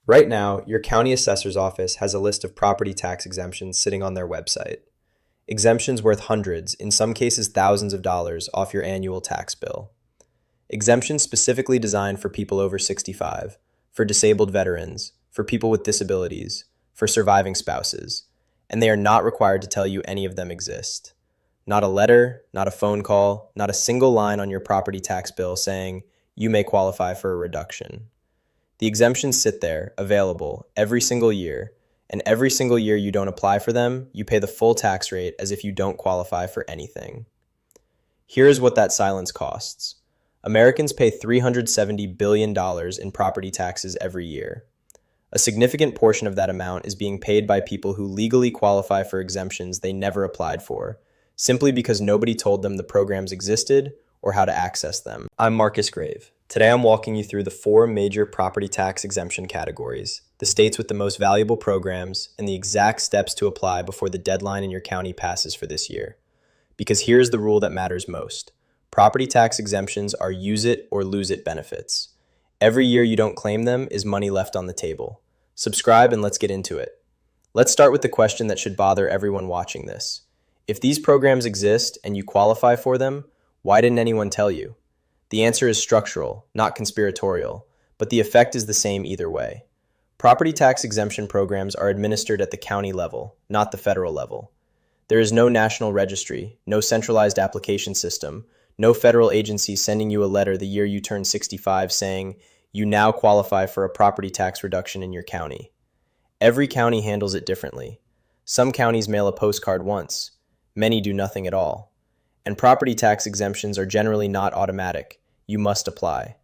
Right now, your county assessor's office has a list of property tax exemptions sitting on their website. Exemptions worth hundreds, in some cases thousands of dollars off your annual tax bill. Exemptions specifically designed for people over 65, for disabled veterans, for people with disabilities, for surviving spouses, and they are not required to tell you any of them exist. Not a letter, not a phone call, not a single line on your property tax bill saying you may qualify for a reduction. The exemptions sit there, available, every single year, and every single year you don't apply for them, you pay the full tax rate as if you don't qualify for anything. Here is what that silence costs. Americans pay $370 billion in property taxes every year. A significant portion of that amount is being paid by people who legally qualify for exemptions they never applied for, simply because nobody told them the programs existed or how to access them. I'm Marcus Grave. Today I'm walking you through the 4 major property tax exemption categories, the states with the most valuable programs, and the exact steps to apply before the deadline in your county passes for this year. Because here's the rule that matters most. Property tax exemptions are use it or lose it benefits. Every year you don't claim them is money left on the table. Subscribe and let's get into it. Let's start with the question that should bother everyone watching this. If these programs exist and you qualify for them, why didn't anyone tell you? The answer is structural, not conspiratorial, but the effect is the same either way. Property tax exemption programs are administered at the county level, not the federal level. There is no national registry, no centralized application system, no federal agency sending you a letter the year you turn 65 saying, you now qualify for a property tax reduction in your county. Every county handles it differently. Some counties mail a postcard once. Many do nothing at all. And property tax exemptions are generally not automatic. You must apply.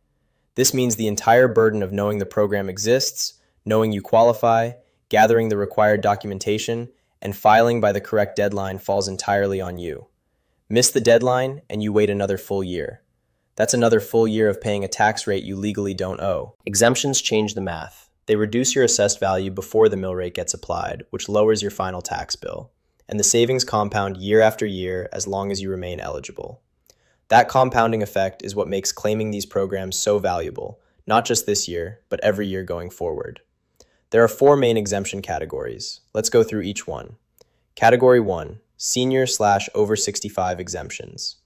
This means the entire burden of knowing the program exists, knowing you qualify, gathering the required documentation, and filing by the correct deadline falls entirely on you. Miss the deadline, and you wait another full year. That's another full year of paying a tax rate you legally don't owe. Exemptions change the math. They reduce your assessed value before the mill rate gets applied, which lowers your final tax bill. And the savings compound year after year as long as you remain eligible. That compounding effect is what makes claiming these programs so valuable, not just this year, but every year going forward. There are 4 main exemption categories. Let's go through each one. Category 1, senior/over 65 exemptions.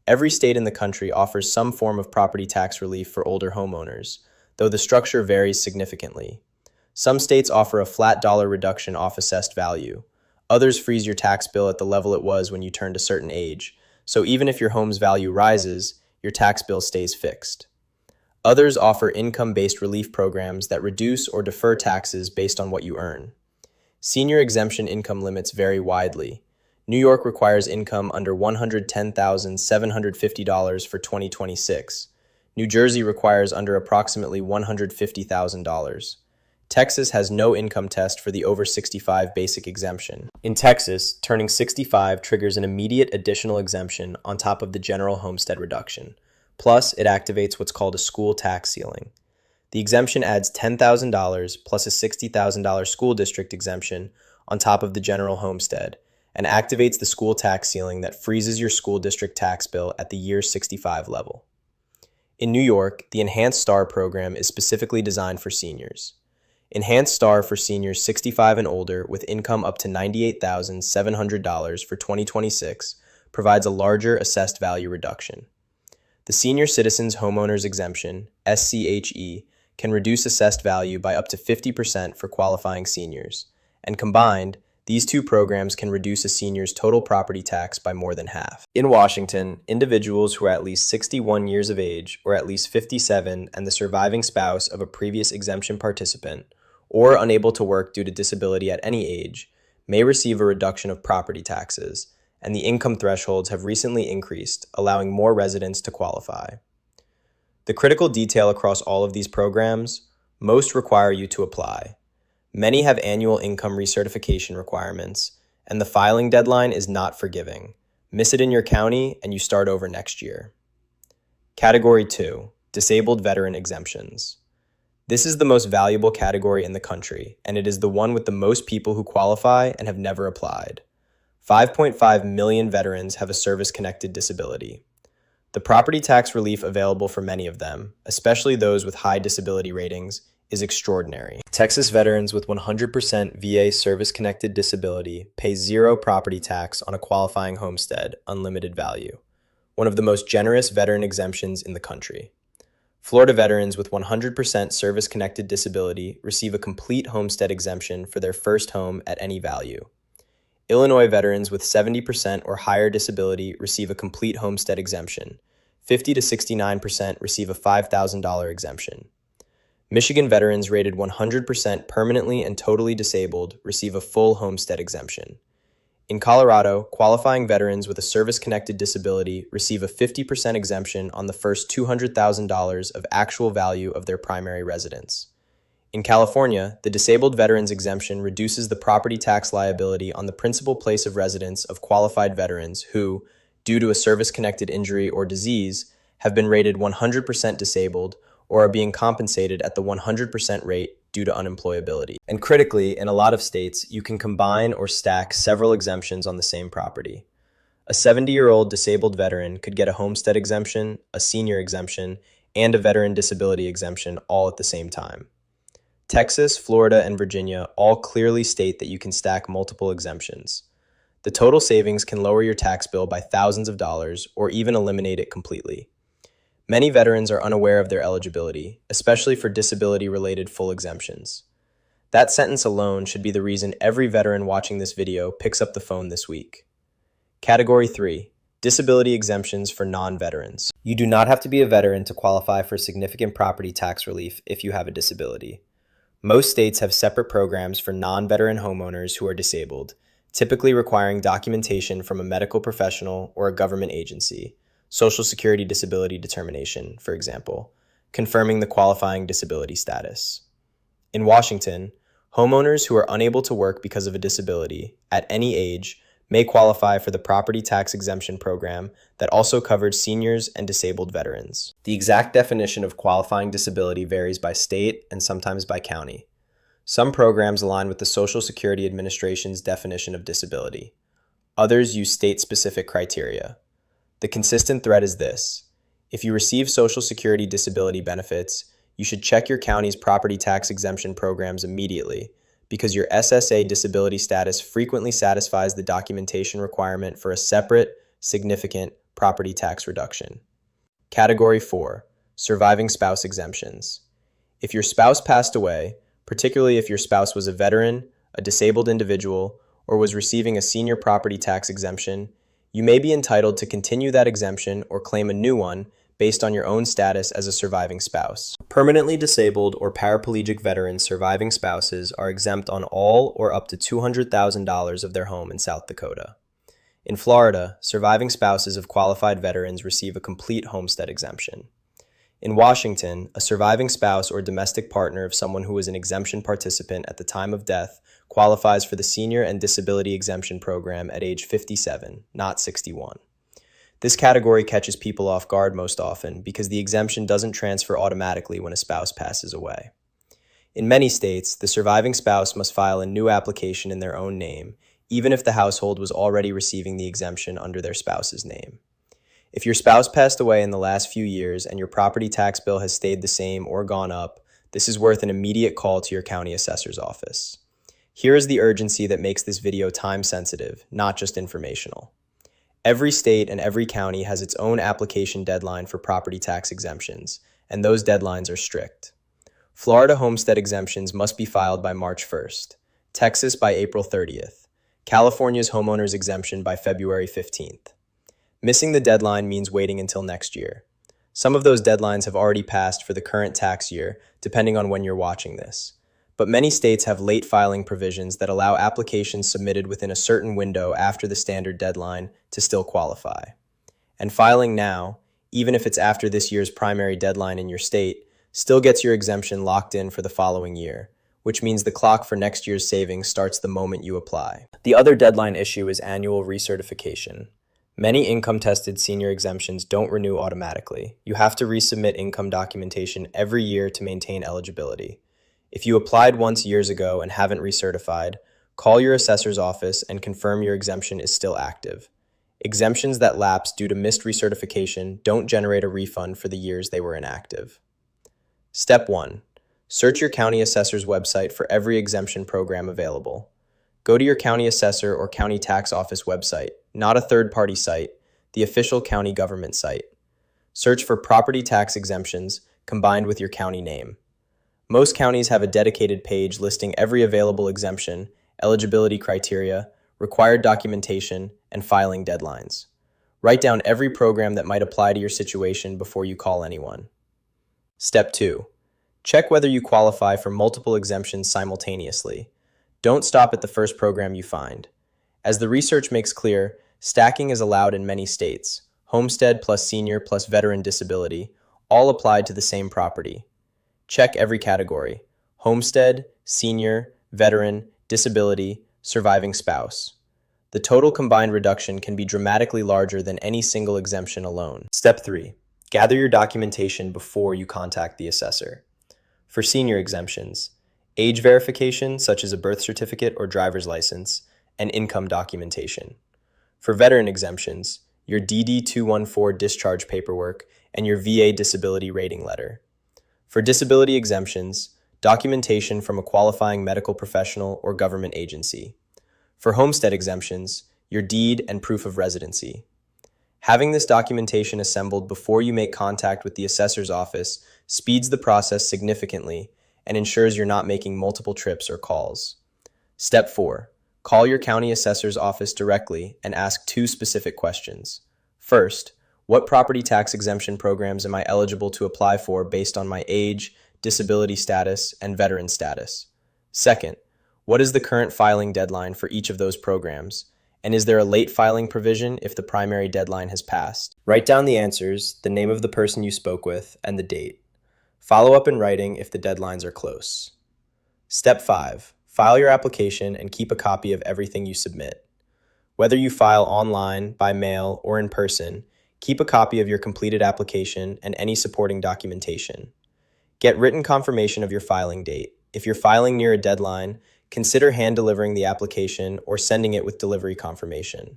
Every state in the country offers some form of property tax relief for older homeowners, though the structure varies significantly. Some states offer a flat dollar reduction off assessed value. Others freeze your tax bill at the level it was when you turned a certain age, so even if your home's value rises, your tax bill stays fixed. Others offer income-based relief programs that reduce or defer taxes based on what you earn. Senior exemption income limits vary widely. New York requires income under $110,750 for 2026. New Jersey requires under approximately $150,000. Texas has no income test for the over 65 basic exemption. In Texas, turning 65 triggers an immediate additional exemption on top of the general homestead reduction. Plus, it activates what's called a school tax ceiling. The exemption adds $10,000 plus a $60,000 school district exemption on top of the general homestead and activates the school tax ceiling that freezes your school district tax bill at the year 65 level. In New York, the Enhanced STAR program is specifically designed for seniors. Enhanced STAR for seniors 65 and older with income up to $98,700 for 2026 provides a larger assessed value reduction. The Senior Citizens Homeowners Exemption, SCHE, can reduce assessed value by up to 50% for qualifying seniors, and combined, these 2 programs can reduce a senior's total property tax by more than half. In Washington, individuals who are at least 61 years of age or at least 57 and the surviving spouse of a previous exemption participant, or unable to work due to disability at any age, may receive a reduction of property taxes, and the income thresholds have recently increased, allowing more residents to qualify. The critical detail across all of these programs, most require you to apply. Many have annual income recertification requirements, and the filing deadline is not forgiving. Miss it in your county, and you start over next year. Category 2, Disabled Veteran Exemptions. This is the most valuable category in the country, and it is the one with the most people who qualify and have never applied. 5.5 million veterans have a service-connected disability. The property tax relief available for many of them, especially those with high disability ratings, is extraordinary. Texas veterans with 100% VA service-connected disability pay zero property tax on a qualifying homestead, unlimited value, one of the most generous veteran exemptions in the country. Florida veterans with 100% service-connected disability receive a complete homestead exemption for their first home at any value. Illinois veterans with 70% or higher disability receive a complete homestead exemption. 50 to 69% receive a $5,000 exemption. Michigan veterans rated 100% permanently and totally disabled receive a full homestead exemption. In Colorado, qualifying veterans with a service-connected disability receive a 50% exemption on the first $200,000 of actual value of their primary residence. In California, the disabled veterans exemption reduces the property tax liability on the principal place of residence of qualified veterans who, due to a service-connected injury or disease, have been rated 100% disabled or are being compensated at the 100% rate due to unemployability. And critically, in a lot of states, you can combine or stack several exemptions on the same property. A 70-year-old disabled veteran could get a homestead exemption, a senior exemption, and a veteran disability exemption all at the same time. Texas, Florida, and Virginia all clearly state that you can stack multiple exemptions. The total savings can lower your tax bill by thousands of dollars or even eliminate it completely. Many veterans are unaware of their eligibility, especially for disability-related full exemptions. That sentence alone should be the reason every veteran watching this video picks up the phone this week. Category 3. Disability exemptions for non-veterans. You do not have to be a veteran to qualify for significant property tax relief if you have a disability. Most states have separate programs for non-veteran homeowners who are disabled, typically requiring documentation from a medical professional or a government agency, Social Security disability determination, for example, confirming the qualifying disability status. In Washington, homeowners who are unable to work because of a disability at any age may qualify for the property tax exemption program that also covers seniors and disabled veterans. The exact definition of qualifying disability varies by state and sometimes by county. Some programs align with the Social Security Administration's definition of disability. Others use state-specific criteria. The consistent thread is this: if you receive Social Security disability benefits, you should check your county's property tax exemption programs immediately, because your SSA disability status frequently satisfies the documentation requirement for a separate, significant property tax reduction. Category 4. Surviving spouse exemptions. If your spouse passed away, particularly if your spouse was a veteran, a disabled individual, or was receiving a senior property tax exemption, you may be entitled to continue that exemption or claim a new one based on your own status as a surviving spouse. Permanently disabled or paraplegic veteran surviving spouses are exempt on all or up to $200,000 of their home in South Dakota. In Florida, surviving spouses of qualified veterans receive a complete homestead exemption. In Washington, a surviving spouse or domestic partner of someone who was an exemption participant at the time of death qualifies for the Senior and Disability Exemption Program at age 57, not 61. This category catches people off guard most often because the exemption doesn't transfer automatically when a spouse passes away. In many states, the surviving spouse must file a new application in their own name, even if the household was already receiving the exemption under their spouse's name. If your spouse passed away in the last few years and your property tax bill has stayed the same or gone up, this is worth an immediate call to your county assessor's office. Here is the urgency that makes this video time-sensitive, not just informational. Every state and every county has its own application deadline for property tax exemptions, and those deadlines are strict. Florida homestead exemptions must be filed by March 1st, Texas by April 30th, California's homeowners exemption by February 15th. Missing the deadline means waiting until next year. Some of those deadlines have already passed for the current tax year, depending on when you're watching this. But many states have late filing provisions that allow applications submitted within a certain window after the standard deadline to still qualify. And filing now, even if it's after this year's primary deadline in your state, still gets your exemption locked in for the following year, which means the clock for next year's savings starts the moment you apply. The other deadline issue is annual recertification. Many income-tested senior exemptions don't renew automatically. You have to resubmit income documentation every year to maintain eligibility. If you applied once years ago and haven't recertified, call your assessor's office and confirm your exemption is still active. Exemptions that lapse due to missed recertification don't generate a refund for the years they were inactive. Step 1. Search your county assessor's website for every exemption program available. Go to your county assessor or county tax office website, not a third-party site, the official county government site. Search for property tax exemptions combined with your county name. Most counties have a dedicated page listing every available exemption, eligibility criteria, required documentation, and filing deadlines. Write down every program that might apply to your situation before you call anyone. Step 2. Check whether you qualify for multiple exemptions simultaneously. Don't stop at the first program you find. As the research makes clear, stacking is allowed in many states. Homestead plus senior plus veteran disability, all applied to the same property. Check every category: homestead, senior, veteran, disability, surviving spouse. The total combined reduction can be dramatically larger than any single exemption alone. Step 3. Gather your documentation before you contact the assessor. For senior exemptions, age verification such as a birth certificate or driver's license, and income documentation. For veteran exemptions, your DD-214 discharge paperwork and your VA disability rating letter. For disability exemptions, documentation from a qualifying medical professional or government agency. For homestead exemptions, your deed and proof of residency. Having this documentation assembled before you make contact with the assessor's office speeds the process significantly and ensures you're not making multiple trips or calls. Step 4. Call your county assessor's office directly and ask 2 specific questions. First, what property tax exemption programs am I eligible to apply for based on my age, disability status, and veteran status? Second, what is the current filing deadline for each of those programs? And is there a late filing provision if the primary deadline has passed? Write down the answers, the name of the person you spoke with, and the date. Follow up in writing if the deadlines are close. Step 5. File your application and keep a copy of everything you submit. Whether you file online, by mail, or in person, keep a copy of your completed application and any supporting documentation. Get written confirmation of your filing date. If you're filing near a deadline, consider hand-delivering the application or sending it with delivery confirmation.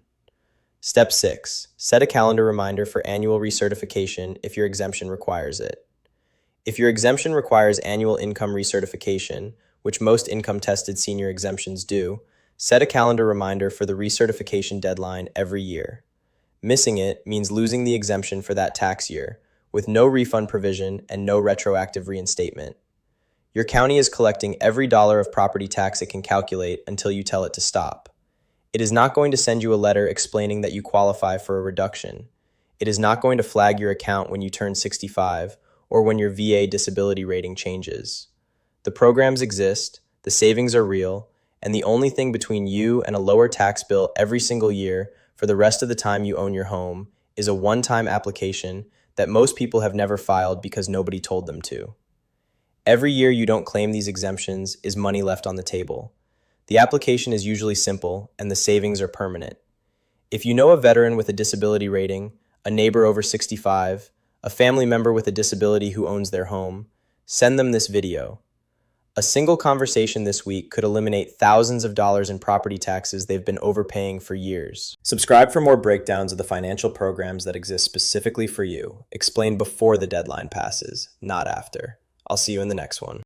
Step 6. Set a calendar reminder for annual recertification if your exemption requires it. If your exemption requires annual income recertification, which most income-tested senior exemptions do, set a calendar reminder for the recertification deadline every year. Missing it means losing the exemption for that tax year, with no refund provision and no retroactive reinstatement. Your county is collecting every dollar of property tax it can calculate until you tell it to stop. It is not going to send you a letter explaining that you qualify for a reduction. It is not going to flag your account when you turn 65 or when your VA disability rating changes. The programs exist, the savings are real, and the only thing between you and a lower tax bill every single year for the rest of the time you own your home is a one-time application that most people have never filed because nobody told them to. Every year you don't claim these exemptions is money left on the table. The application is usually simple and the savings are permanent. If you know a veteran with a disability rating, a neighbor over 65, a family member with a disability who owns their home, send them this video. A single conversation this week could eliminate thousands of dollars in property taxes they've been overpaying for years. Subscribe for more breakdowns of the financial programs that exist specifically for you, explained before the deadline passes, not after. I'll see you in the next one.